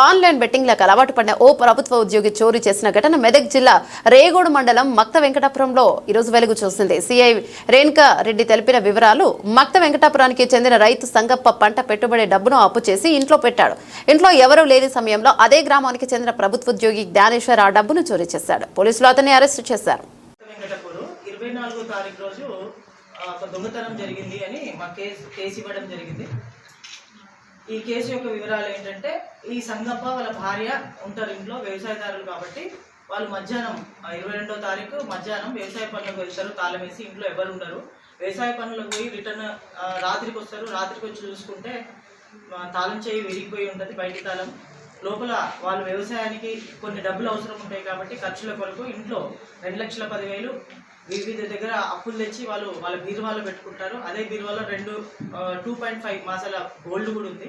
Online బెట్టింగ్లకు అలవాటు పడిన ఓ ప్రభుత్వ ఉద్యోగి చోరీ చేసిన ఘటన మెదక్ జిల్లా రేగోడు మండలం మక్త వెంకటాపురంలో ఈరోజు వెలుగు చూసింది. సిఐ రేణుకా రెడ్డి తెలిపిన వివరాలు, మక్త వెంకటాపురానికి చెందిన రైతు సంగప్ప పంట పెట్టుబడి డబ్బును అప్పు చేసి ఇంట్లో పెట్టాడు. ఇంట్లో ఎవరూ లేని సమయంలో అదే గ్రామానికి చెందిన ప్రభుత్వ ఉద్యోగి జ్ఞానేశ్వర్ ఆ డబ్బును చోరీ చేశాడు. పోలీసులు అతన్ని అరెస్టు చేశారు. 24వ తారీఖు రోజు ఒక దొంగతనం జరిగింది అని మా కేసు ఇవ్వడం జరిగింది. ఈ కేసు యొక్క వివరాలు ఏంటంటే, ఈ సంగప్ప వాళ్ళ భార్య ఉంటారు ఇంట్లో, వ్యవసాయదారులు కాబట్టి వాళ్ళు మధ్యాహ్నం 22వ తారీఖు మధ్యాహ్నం వ్యవసాయ పనులకు వెళ్తారు. తాళం వేసి ఇంట్లో ఎవరు ఉండరు. వ్యవసాయ పనులకు పోయి రిటర్న్ రాత్రికి వస్తారు. రాత్రికి వచ్చి చూసుకుంటే తాళం చేయి విరిగిపోయి ఉంటుంది, బయటి తాళం. లోపల వాళ్ళు వ్యవసాయానికి కొన్ని డబ్బులు అవసరం ఉంటాయి కాబట్టి ఖర్చుల కొరకు ఇంట్లో 2,10,000 వివిధ దగ్గర అప్పులు తెచ్చి వాళ్ళ బీరువాలో పెట్టుకుంటారు. అదే బీరువాలో 2.5 మాసాల గోల్డ్ కూడా ఉంది.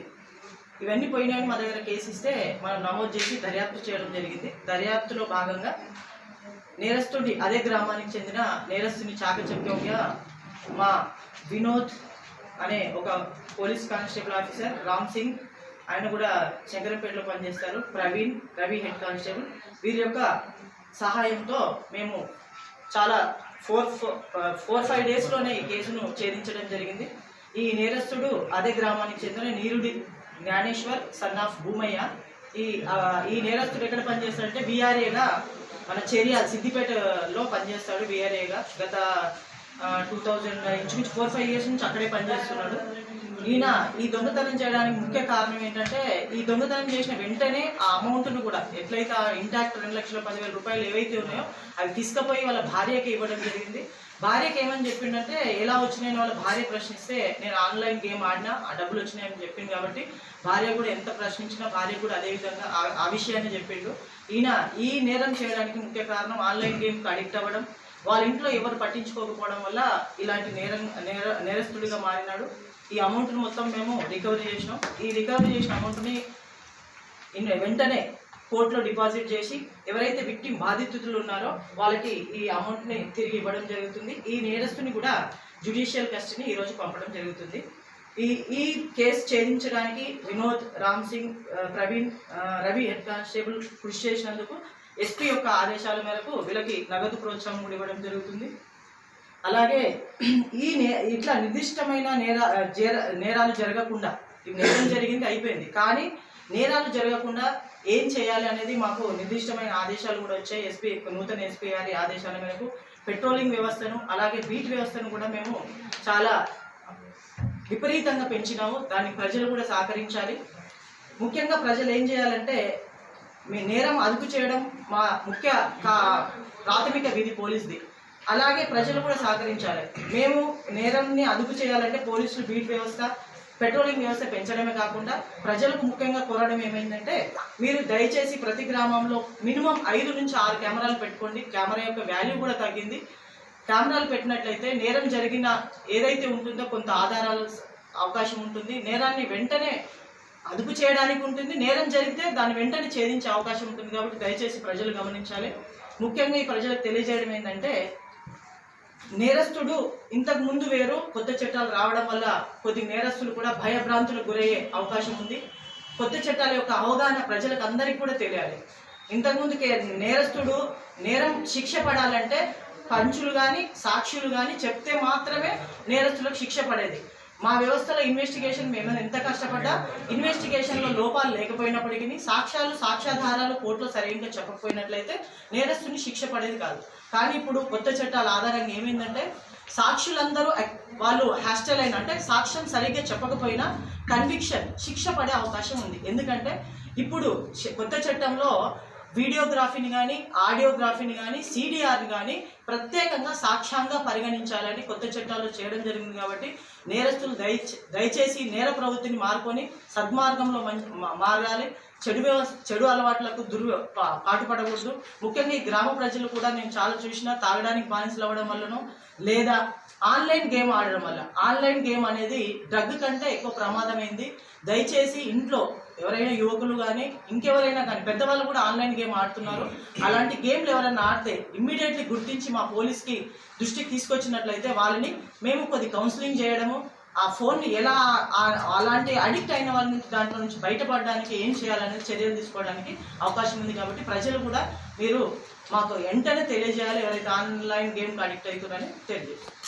ఇవన్నీ పోయినాయని మా దగ్గర కేసు ఇస్తే మనం నమోదు చేసి దర్యాప్తు చేయడం జరిగింది. దర్యాప్తులో భాగంగా నేరస్తుడి అదే గ్రామానికి చెందిన నేరస్తుని చాకచక్యంగా మా వినోద్ అనే ఒక police constable officer, Ram Singh ఆయన కూడా శంకరంపేటలో పనిచేస్తారు, ప్రవీణ్, రవి హెడ్ కానిస్టేబుల్, వీరి యొక్క సహాయంతో మేము చాలా 4-5 డేస్లోనే ఈ కేసును ఛేదించడం జరిగింది. ఈ నేరస్తుడు అదే గ్రామానికి చెందిన నీరుడి జ్ఞానేశ్వర్ సన్ ఆఫ్ భూమయ్య. ఈ నేరస్తుడు ఎక్కడ పనిచేస్తాడంటే విఆర్ఏగా మన చేరియాల సిద్దిపేటలో పనిచేస్తాడు. విఆర్ఏగా గత 2000 ఇంచుమించు 4-5 ఇయర్స్ నుంచి అక్కడే పనిచేస్తున్నాడు. ఈయన ఈ దొంగతనం చేయడానికి ముఖ్య కారణం ఏంటంటే, ఈ దొంగతనం చేసిన వెంటనే ఆ అమౌంట్ను కూడా ఎట్లయితే ఇంటాక్ట్ 2,10,000 రూపాయలు ఏవైతే ఉన్నాయో అవి తీసుకుపోయి వాళ్ళ భార్యకి ఇవ్వడం జరిగింది. భార్యకి ఏమని చెప్పిండంటే, ఎలా వచ్చినాయని వాళ్ళ భార్య ప్రశ్నిస్తే, నేను ఆన్లైన్ గేమ్ ఆడినా ఆ డబ్బులు వచ్చినాయని చెప్పింది. కాబట్టి భార్య కూడా ఎంత ప్రశ్నించినా భార్య కూడా అదేవిధంగా ఆ విషయాన్ని చెప్పిండు. ఈయన ఈ నేరం చేయడానికి ముఖ్య కారణం ఆన్లైన్ గేమ్కి అడిక్ట్ అవ్వడం, వాళ్ళ ఇంట్లో ఎవరు పట్టించుకోకపోవడం వల్ల ఇలాంటి నేరస్తుడిగా మారినాడు. ఈ అమౌంట్ని మొత్తం మేము రికవరీ చేసినాం. ఈ రికవరీ చేసిన అమౌంట్ని వెంటనే కోర్టులో డిపాజిట్ చేసి ఎవరైతే విక్టిమ్ బాధితులు ఉన్నారో వాళ్ళకి ఈ అమౌంట్ని తిరిగి ఇవ్వడం జరుగుతుంది. ఈ నేరస్తుని కూడా జ్యుడిషియల్ కస్టడీ ఈరోజు పంపడం జరుగుతుంది. ఈ కేసు ఛేదించడానికి వినోద్, రామ్ సింగ్, ప్రవీణ్, రవి హెడ్ కానిస్టేబుల్ కృషి చేసినందుకు ఎస్పీ యొక్క ఆదేశాల మేరకు వీళ్ళకి నగదు ప్రోత్సాహం కూడా ఇవ్వడం జరుగుతుంది. అలాగే ఇట్లా నిర్దిష్టమైన నేరాలు జరగకుండా, నేరం జరిగింది అయిపోయింది, కానీ నేరాలు జరగకుండా ఏం చేయాలి అనేది మాకు నిర్దిష్టమైన ఆదేశాలు కూడా వచ్చాయి. నూతన ఎస్పీ గారి ఆదేశాల మేరకు పెట్రోలింగ్ వ్యవస్థను అలాగే బీట్ వ్యవస్థను కూడా మేము చాలా విపరీతంగా పెంచినాము. దానికి ప్రజలు కూడా సహకరించాలి. ముఖ్యంగా ప్రజలు ఏం చేయాలంటే, మీ నేరం అదుపు చేయడం మా ముఖ్య ప్రాథమిక విధి పోలీసుది. అలాగే ప్రజలు కూడా సహకరించాలి. మేము నేరాన్ని అదుపు చేయాలంటే పోలీసులు, బీట్ వ్యవస్థ, పెట్రోలింగ్ వ్యవస్థ పెంచడమే కాకుండా ప్రజలకు ముఖ్యంగా కోరడం ఏమైందంటే, మీరు దయచేసి ప్రతి గ్రామంలో మినిమం 5 నుంచి 6 కెమెరాలు పెట్టుకోండి. కెమెరా యొక్క వాల్యూ కూడా తగ్గింది. కెమెరాలు పెట్టినట్లయితే నేరం జరిగిన ఏదైతే ఉంటుందో కొంత ఆధారాల అవకాశం ఉంటుంది. నేరాన్ని వెంటనే అదుపు చేయడానికి ఉంటుంది. నేరం జరిగితే దాన్ని వెంటనే ఛేదించే అవకాశం ఉంటుంది. కాబట్టి దయచేసి ప్రజలు గమనించాలి. ముఖ్యంగా ఈ ప్రజలకు తెలియజేయడం ఏంటంటే, నేరస్తుడు ఇంతకు ముందు వేరు, కొత్త చట్టాలు రావడం వల్ల కొద్ది నేరస్తులు కూడా భయభ్రాంతులకు గురయ్యే అవకాశం ఉంది. కొత్త చట్టాల యొక్క అవగాహన ప్రజలకు అందరికీ కూడా తెలియాలి. ఇంతకుముందు నేరస్తుడు నేరం శిక్ష పడాలంటే పంచులు కానీ సాక్షులు కానీ చెప్తే మాత్రమే నేరస్తులకు శిక్ష పడేది. మా వ్యవస్థలో ఇన్వెస్టిగేషన్ మేము ఎంత కష్టపడ్డా ఇన్వెస్టిగేషన్లో లోపాలు లేకపోయినప్పటికీ సాక్ష్యాధారాలు కోర్టులో సరిగ్గా చెప్పకపోయినట్లయితే నేరస్తుని శిక్ష పడేది కాదు. కానీ ఇప్పుడు కొత్త చట్టాల ఆధారంగా ఏమైందంటే, సాక్షులందరూ వాళ్ళు హాస్టల్ అయిన అంటే సాక్ష్యం సరిగ్గా చెప్పకపోయినా కన్విక్షన్, శిక్ష పడే అవకాశం ఉంది. ఎందుకంటే ఇప్పుడు కొత్త చట్టంలో వీడియోగ్రఫీని కానీ ఆడియోగ్రఫీని కానీ సిడిఆర్ని కానీ ప్రత్యేకంగా సాక్ష్యంగా పరిగణించాలని కొత్త చట్టాలు చేయడం జరిగింది. కాబట్టి నేరస్తులు దయచేసి నేర ప్రవృత్తిని మారుకొని సద్మార్గంలో మారాలి. చెడు అలవాట్లకు పాటుపడకూడదు. ముఖ్యంగా ఈ గ్రామ ప్రజలు కూడా నేను చాలా చూసినా తాగడానికి బానిసలు అవ్వడం వల్లనో లేదా ఆన్లైన్ గేమ్ ఆడడం వల్ల. ఆన్లైన్ గేమ్ అనేది డ్రగ్ కంటే ఎక్కువ ప్రమాదమైంది. దయచేసి ఇంట్లో ఎవరైనా యువకులు కానీ ఇంకెవరైనా కానీ పెద్దవాళ్ళు కూడా ఆన్లైన్ గేమ్ ఆడుతున్నారు. అలాంటి గేమ్లు ఎవరైనా ఆడితే ఇమ్మీడియట్లీ గుర్తించి మా పోలీస్కి దృష్టికి తీసుకొచ్చినట్లయితే వాళ్ళని మేము కొద్ది కౌన్సిలింగ్ చేయడము, ఆ ఫోన్ని ఎలా అలాంటి అడిక్ట్ అయిన వాళ్ళ నుంచి దాంట్లో నుంచి బయటపడడానికి ఏం చేయాలనేది చర్యలు తీసుకోవడానికి అవకాశం ఉంది. కాబట్టి ప్రజలు కూడా మీరు మాకు వెంటనే తెలియజేయాలి ఎవరైతే ఆన్లైన్ గేమ్కి అడిక్ట్ అవుతున్నారని తెలియజేస్తారు.